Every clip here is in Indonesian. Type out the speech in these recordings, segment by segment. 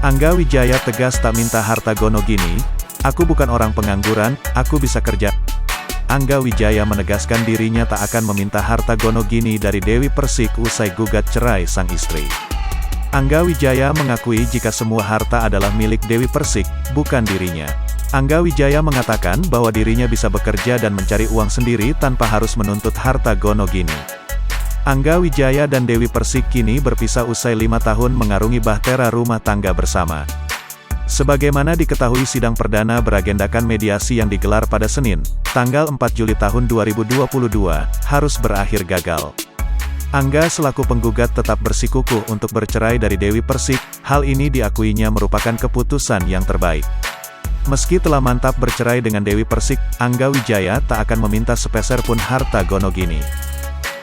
Angga Wijaya tegas tak minta harta gono gini, "Aku bukan orang pengangguran, aku bisa kerja." Angga Wijaya menegaskan dirinya tak akan meminta harta gono gini dari Dewi Persik usai gugat cerai sang istri. Angga Wijaya mengakui jika semua harta adalah milik Dewi Persik, bukan dirinya. Angga Wijaya mengatakan bahwa dirinya bisa bekerja dan mencari uang sendiri tanpa harus menuntut harta gono gini. Angga Wijaya dan Dewi Persik kini berpisah usai 5 tahun mengarungi bahtera rumah tangga bersama. Sebagaimana diketahui, sidang perdana beragendakan mediasi yang digelar pada Senin, tanggal 4 Juli tahun 2022, harus berakhir gagal. Angga selaku penggugat tetap bersikukuh untuk bercerai dari Dewi Persik, hal ini diakuinya merupakan keputusan yang terbaik. Meski telah mantap bercerai dengan Dewi Persik, Angga Wijaya tak akan meminta sepeser pun harta gono gini.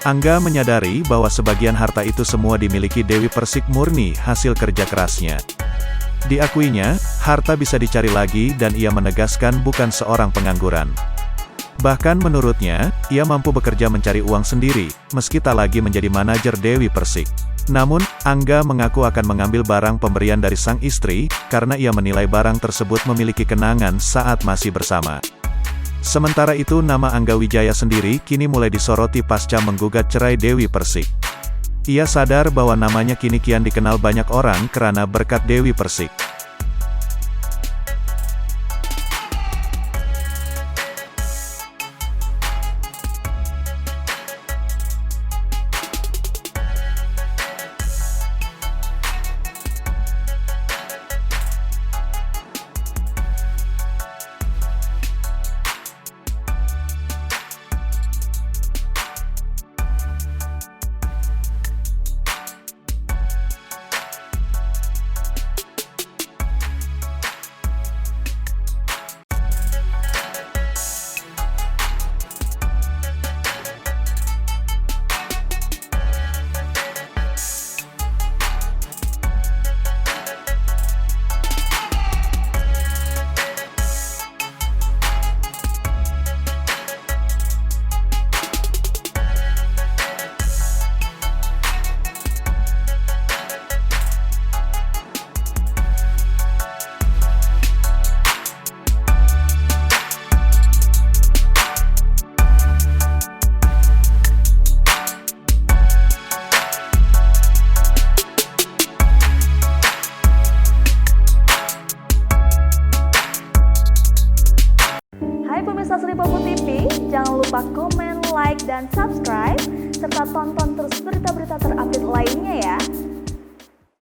Angga menyadari bahwa sebagian harta itu semua dimiliki Dewi Persik murni hasil kerja kerasnya. Diakuinya, harta bisa dicari lagi dan ia menegaskan bukan seorang pengangguran. Bahkan menurutnya, ia mampu bekerja mencari uang sendiri, meski tak lagi menjadi manajer Dewi Persik. Namun, Angga mengaku akan mengambil barang pemberian dari sang istri, karena ia menilai barang tersebut memiliki kenangan saat masih bersama. Sementara itu, nama Angga Wijaya sendiri kini mulai disoroti pasca menggugat cerai Dewi Persik. Ia sadar bahwa namanya kini kian dikenal banyak orang karena berkat Dewi Persik.